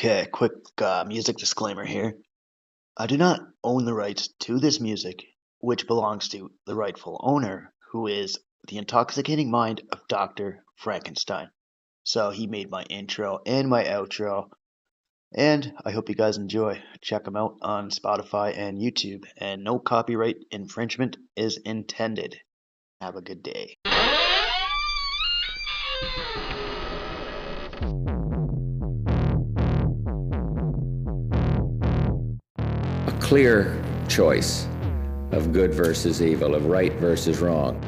Okay, quick music disclaimer here. I do not own the rights to this music, which belongs to the rightful owner, who is the intoxicating mind of Dr. Frankenstein. So he made my intro and my outro, and I hope you guys enjoy. Check him out on Spotify and YouTube, and no copyright infringement is intended. Have a good day. A clear choice of good versus evil, of right versus wrong.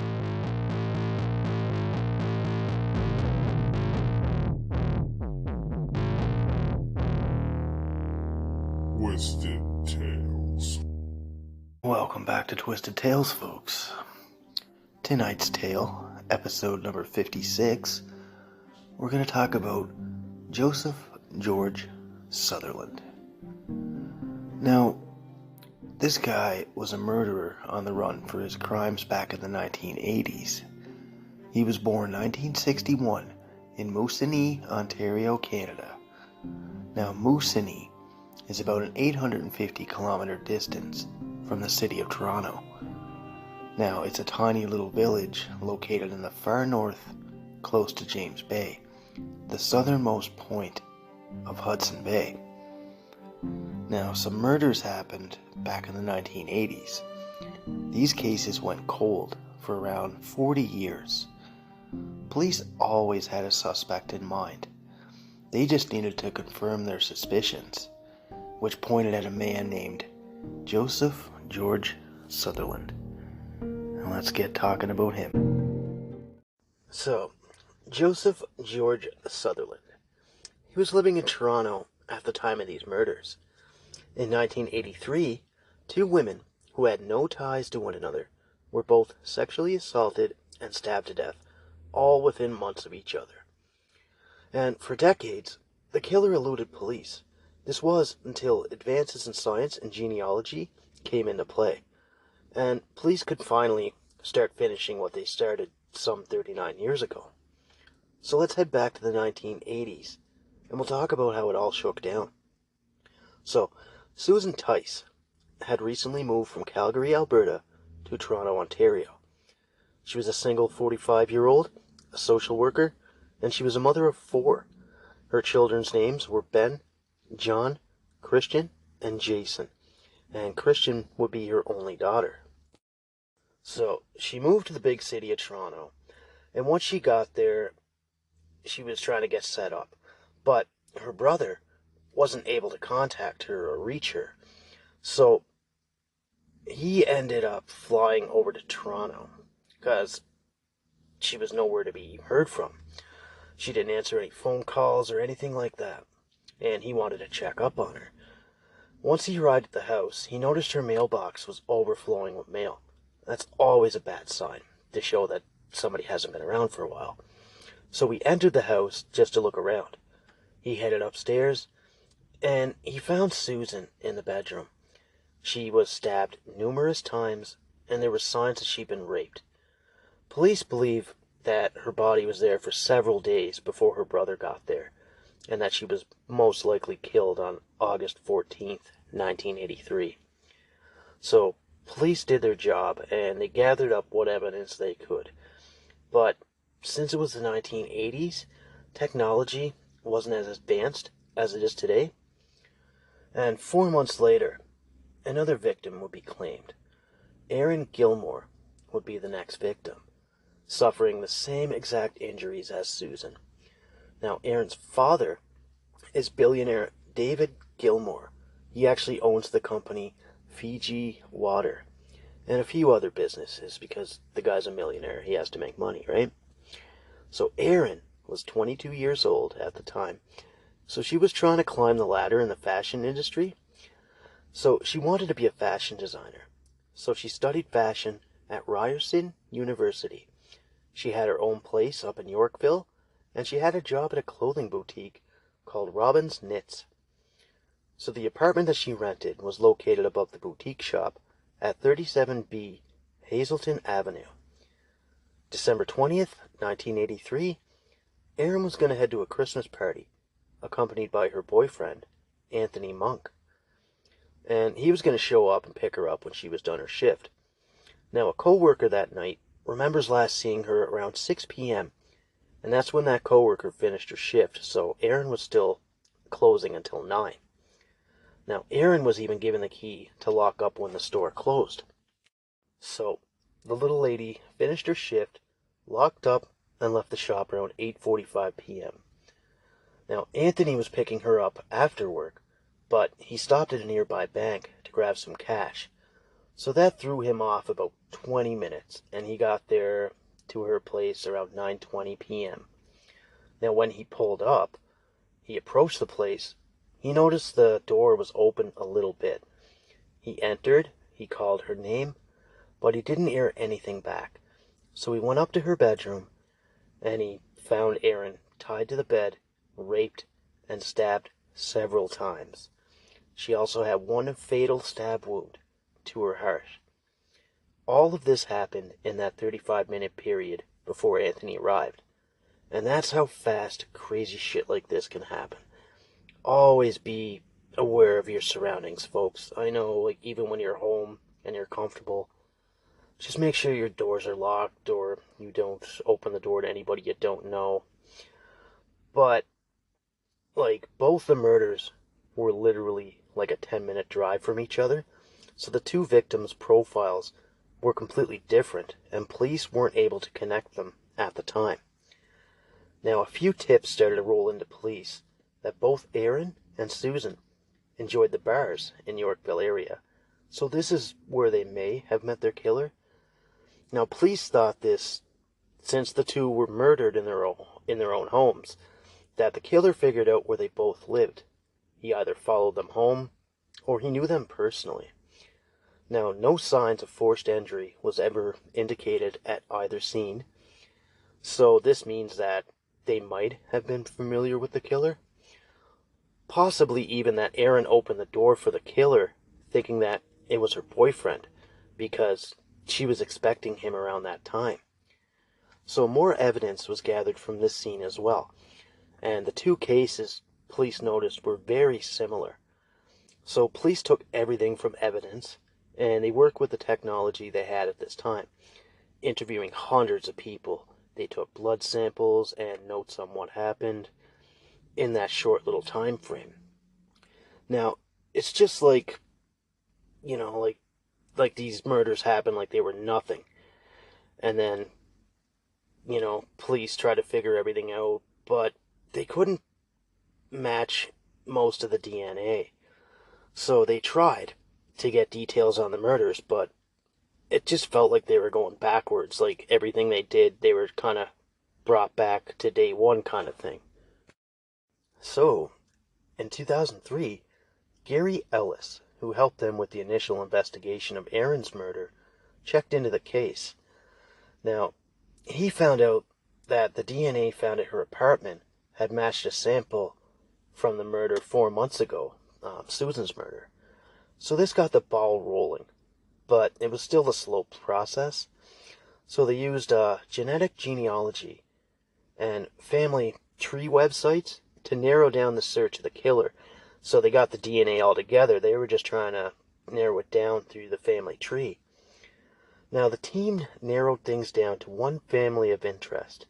Twisted Tales. Welcome back to Twisted Tales, folks. Tonight's tale, episode number 56, we're going to talk about Joseph George Sutherland. Now, this guy was a murderer on the run for his crimes back in the 1980s. He was born 1961 in Moosonee, Ontario, Canada. Now, Moosonee is about an 850-kilometer distance from the city of Toronto. Now, it's a tiny little village located in the far north, close to James Bay, the southernmost point of Hudson Bay. Now, some murders happened back in the 1980s. These cases went cold for around 40 years. Police always had a suspect in mind. They just needed to confirm their suspicions, which pointed at a man named Joseph George Sutherland. And let's get talking about him. So, Joseph George Sutherland. He was living in Toronto at the time of these murders. In 1983, two women who had no ties to one another were both sexually assaulted and stabbed to death, all within months of each other. And for decades, the killer eluded police. This was until advances in science and genealogy came into play, and police could finally start finishing what they started some 39 years ago. So let's head back to the 1980s, and we'll talk about how it all shook down. So, Susan Tice had recently moved from Calgary, Alberta, to Toronto, Ontario. She was a single 45-year-old, a social worker, and she was a mother of 4. Her children's names were Ben, John, Christian, and Jason, and Christian would be her only daughter. So, she moved to the big city of Toronto, and once she got there, she was trying to get set up, but her brother wasn't able to contact her or reach her, so he ended up flying over to Toronto, because she was nowhere to be heard from. She didn't answer any phone calls or anything like that, and he wanted to check up on her. Once he arrived at the house, he noticed her mailbox was overflowing with mail. That's always a bad sign, to show that somebody hasn't been around for a while. So he entered the house just to look around. He headed upstairs, and he found Susan in the bedroom. She was stabbed numerous times, and there were signs that she'd been raped. Police believe that her body was there for several days before her brother got there, and that she was most likely killed on August 14th, 1983. So, police did their job, and they gathered up what evidence they could. But since it was the 1980s, technology wasn't as advanced as it is today. And 4 months later, another victim would be claimed. Aaron Gilmore would be the next victim, suffering the same exact injuries as Susan. Now, Aaron's father is billionaire David Gilmore. He actually owns the company Fiji Water and a few other businesses, because the guy's a millionaire. He has to make money, right? So Aaron was 22 years old at the time. So she was trying to climb the ladder in the fashion industry. So she wanted to be a fashion designer. So she studied fashion at Ryerson University. She had her own place up in Yorkville, and she had a job at a clothing boutique called Robin's Knits. So the apartment that she rented was located above the boutique shop at 37B Hazelton Avenue. December 20th, 1983, Aaron was going to head to a Christmas party accompanied by her boyfriend, Anthony Monk. And he was going to show up and pick her up when she was done her shift. Now, a co-worker that night remembers last seeing her around 6 p.m., and that's when that co-worker finished her shift, so Erin was still closing until 9. Now, Erin was even given the key to lock up when the store closed. So, the little lady finished her shift, locked up, and left the shop around 8:45 p.m. Now, Anthony was picking her up after work, but he stopped at a nearby bank to grab some cash. So that threw him off about 20 minutes, and he got there to her place around 9:20 p.m. Now, when he pulled up, he approached the place. He noticed the door was open a little bit. He entered, he called her name, but he didn't hear anything back. So he went up to her bedroom, and he found Erin tied to the bed, raped, and stabbed several times. She also had one fatal stab wound to her heart. All of this happened in that 35-minute period before Anthony arrived. And that's how fast crazy shit like this can happen. Always be aware of your surroundings, folks. I know, like, even when you're home and you're comfortable, just make sure your doors are locked or you don't open the door to anybody you don't know. But, like, both the murders were literally like a 10-minute drive from each other. So the two victims' profiles were completely different, and police weren't able to connect them at the time. Now, a few tips started to roll into police that both Erin and Susan enjoyed the bars in Yorkville area. So this is where they may have met their killer. Now, police thought this, since the two were murdered in their own homes, that the killer figured out where they both lived. He either followed them home, or he knew them personally. Now, no signs of forced entry was ever indicated at either scene, so this means that they might have been familiar with the killer. Possibly even that Erin opened the door for the killer, thinking that it was her boyfriend, because she was expecting him around that time. So more evidence was gathered from this scene as well, and the two cases police noticed were very similar. So police took everything from evidence, and they worked with the technology they had at this time, interviewing hundreds of people. They took blood samples and notes on what happened in that short little time frame. Now, it's just like, like these murders happen like they were nothing. And then, police try to figure everything out, but they couldn't match most of the DNA. So they tried to get details on the murders, but it just felt like they were going backwards. Like everything they did, they were kind of brought back to day one kind of thing. So, in 2003, Gary Ellis, who helped them with the initial investigation of Erin's murder, checked into the case. Now, he found out that the DNA found at her apartment had matched a sample from the murder 4 months ago, Susan's murder. So this got the ball rolling, but it was still a slow process. So they used genetic genealogy and family tree websites to narrow down the search of the killer. So they got the DNA all together. They were just trying to narrow it down through the family tree. Now, the team narrowed things down to one family of interest.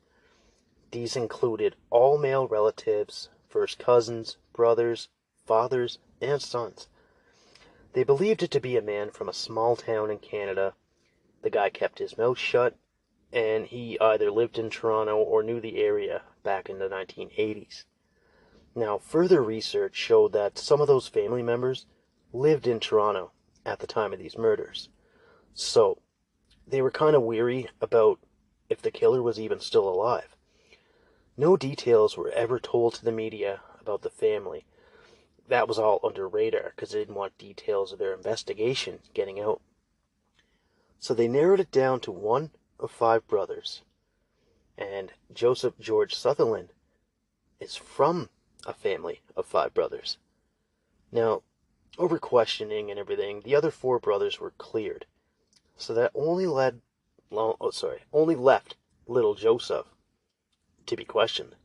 These included all male relatives, first cousins, brothers, fathers, and sons. They believed it to be a man from a small town in Canada. The guy kept his mouth shut, and he either lived in Toronto or knew the area back in the 1980s. Now, further research showed that some of those family members lived in Toronto at the time of these murders. So, they were kind of weary about if the killer was even still alive. No details were ever told to the media about the family. That was all under radar because they didn't want details of their investigation getting out. So they narrowed it down to one of 5 brothers. And Joseph George Sutherland is from a family of 5 brothers. Now, over questioning and everything, the other 4 brothers were cleared. So that only left little Joseph to be questioned.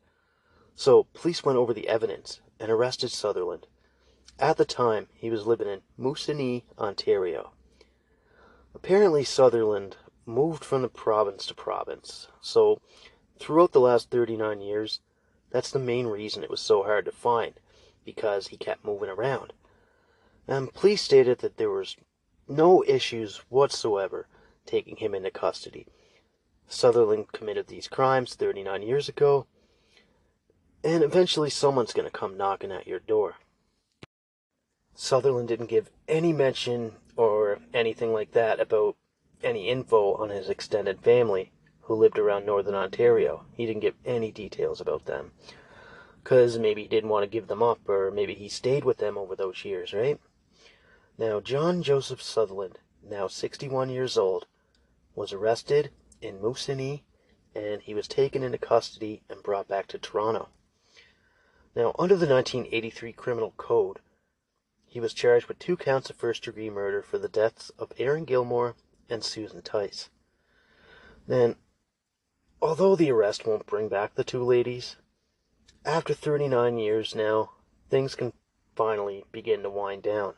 So police went over the evidence and arrested Sutherland. At the time, he was living in Moosonee, Ontario. Apparently, Sutherland moved from the province to province. So throughout the last 39 years, that's the main reason it was so hard to find, because he kept moving around. And police stated that there was no issues whatsoever taking him into custody. Sutherland committed these crimes 39 years ago, and eventually someone's going to come knocking at your door. Sutherland didn't give any mention or anything like that about any info on his extended family who lived around Northern Ontario. He didn't give any details about them, because maybe he didn't want to give them up, or maybe he stayed with them over those years, right? Now, John Joseph Sutherland, now 61 years old, was arrested in Moosonee, and he was taken into custody and brought back to Toronto. Now, under the 1983 Criminal Code, he was charged with 2 counts of first-degree murder for the deaths of Aaron Gilmore and Susan Tice. Then, although the arrest won't bring back the 2 ladies, after 39 years now, things can finally begin to wind down.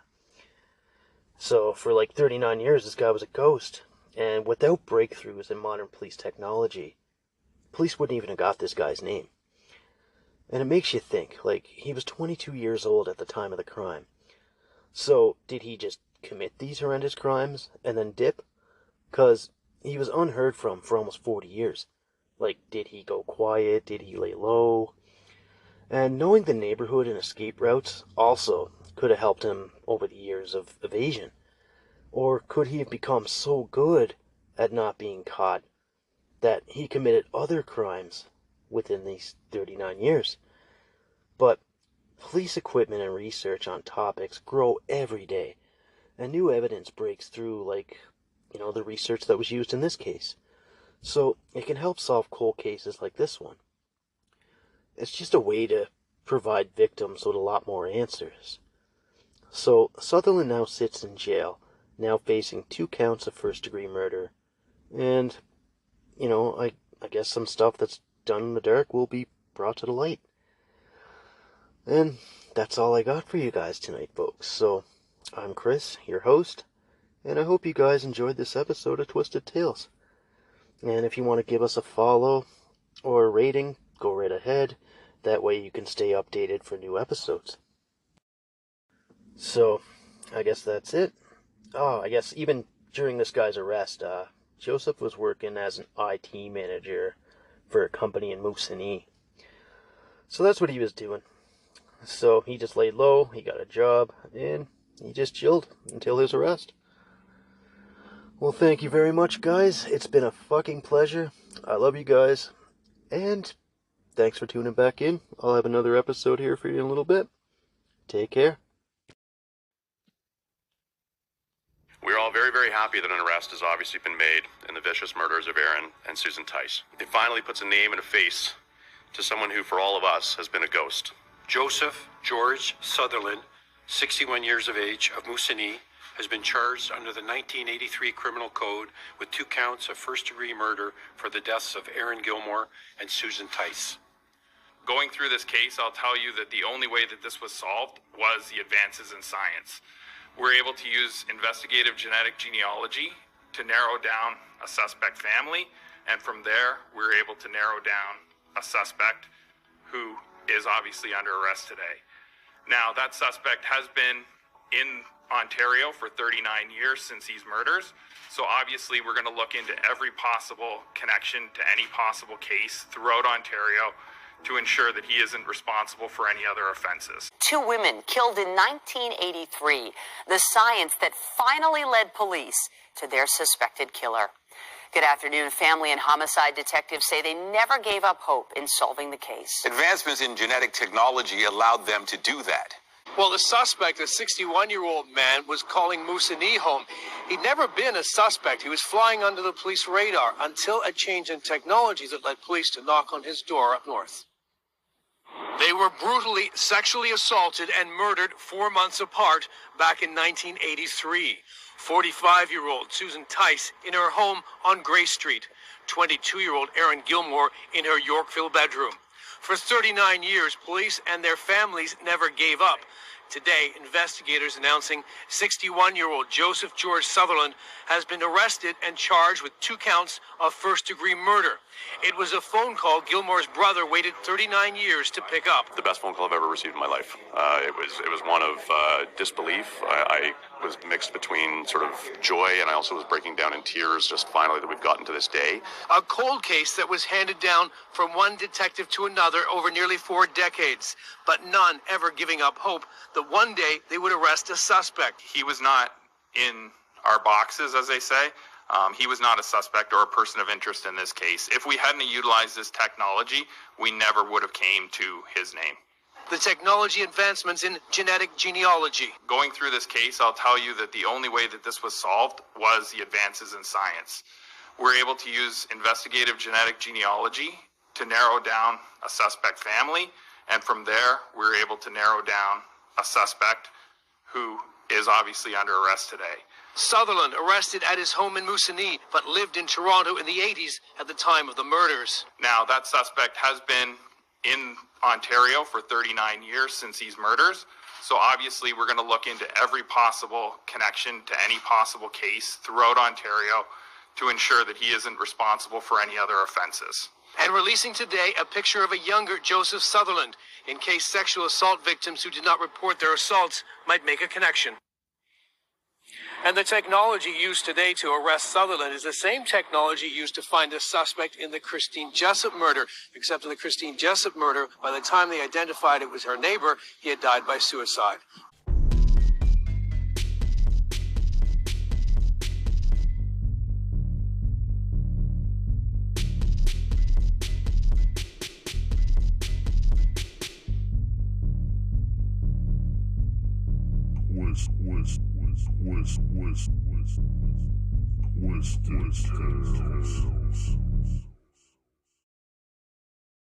So, for like 39 years, this guy was a ghost. And without breakthroughs in modern police technology, police wouldn't even have got this guy's name. And it makes you think, like, he was 22 years old at the time of the crime. So, did he just commit these horrendous crimes and then dip? Because he was unheard from for almost 40 years. Like, did he go quiet? Did he lay low? And knowing the neighborhood and escape routes also could have helped him over the years of evasion. Or could he have become so good at not being caught that he committed other crimes within these 39 years? But police equipment and research on topics grow every day, and new evidence breaks through, like, the research that was used in this case. So it can help solve cold cases like this one. It's just a way to provide victims with a lot more answers. So Sutherland now sits in jail, now facing 2 counts of first-degree murder, and, I guess some stuff that's done in the dark will be brought to the light. And that's all I got for you guys tonight, folks. So, I'm Chris, your host, and I hope you guys enjoyed this episode of Twisted Tales. And if you want to give us a follow or a rating, go right ahead. That way you can stay updated for new episodes. So, I guess that's it. Oh, I guess even during this guy's arrest, Joseph was working as an IT manager for a company in Moosonee. So that's what he was doing. So he just laid low, he got a job, and he just chilled until his arrest. Well, thank you very much, guys. It's been a fucking pleasure. I love you guys. And thanks for tuning back in. I'll have another episode here for you in a little bit. Take care. We're all very, very happy that an arrest has obviously been made in the vicious murders of Aaron and Susan Tice. It finally puts a name and a face to someone who, for all of us, has been a ghost. Joseph George Sutherland, 61 years of age, of Moosonee, has been charged under the 1983 Criminal Code with 2 counts of first-degree murder for the deaths of Aaron Gilmore and Susan Tice. Going through this case, I'll tell you that the only way that this was solved was the advances in science. We're able to use investigative genetic genealogy to narrow down a suspect family, and from there, we're able to narrow down a suspect who is obviously under arrest today. Now, that suspect has been in Ontario for 39 years since these murders, so obviously we're going to look into every possible connection to any possible case throughout Ontario to ensure that he isn't responsible for any other offenses. 2 women killed in 1983, the science that finally led police to their suspected killer. Good afternoon. Family and homicide detectives say they never gave up hope in solving the case. Advancements in genetic technology allowed them to do that. Well, the suspect, a 61-year-old man, was calling Moosonee home. He'd never been a suspect. He was flying under the police radar until a change in technology that led police to knock on his door up north. They were brutally sexually assaulted and murdered 4 months apart back in 1983. 45-year-old Susan Tice in her home on Gray Street. 22-year-old Aaron Gilmore in her Yorkville bedroom. For 39 years, police and their families never gave up. Today, investigators announcing 61-year-old Joseph George Sutherland has been arrested and charged with 2 counts of first-degree murder. It was a phone call Gilmore's brother waited 39 years to pick up. The best phone call I've ever received in my life. It was one of disbelief. I was mixed between sort of joy, and I also was breaking down in tears just finally that we've gotten to this day. A cold case that was handed down from one detective to another over nearly 4 decades, but none ever giving up hope that one day they would arrest a suspect. He was not in our boxes, as they say. He was not a suspect or a person of interest in this case. If we hadn't utilized this technology, we never would have came to his name. The technology advancements in genetic genealogy. Going through this case, I'll tell you that the only way that this was solved was the advances in science. We're able to use investigative genetic genealogy to narrow down a suspect family, and from there, we're able to narrow down a suspect who is obviously under arrest today. Sutherland arrested at his home in Moosonee, but lived in Toronto in the 80s at the time of the murders. Now, that suspect has been in Ontario for 39 years since these murders. So obviously we're going to look into every possible connection to any possible case throughout Ontario to ensure that he isn't responsible for any other offenses. And releasing today a picture of a younger Joseph Sutherland, in case sexual assault victims who did not report their assaults might make a connection. And the technology used today to arrest Sutherland is the same technology used to find a suspect in the Christine Jessup murder, except in the Christine Jessup murder, by the time they identified it was her neighbor, he had died by suicide. Twisted Tales.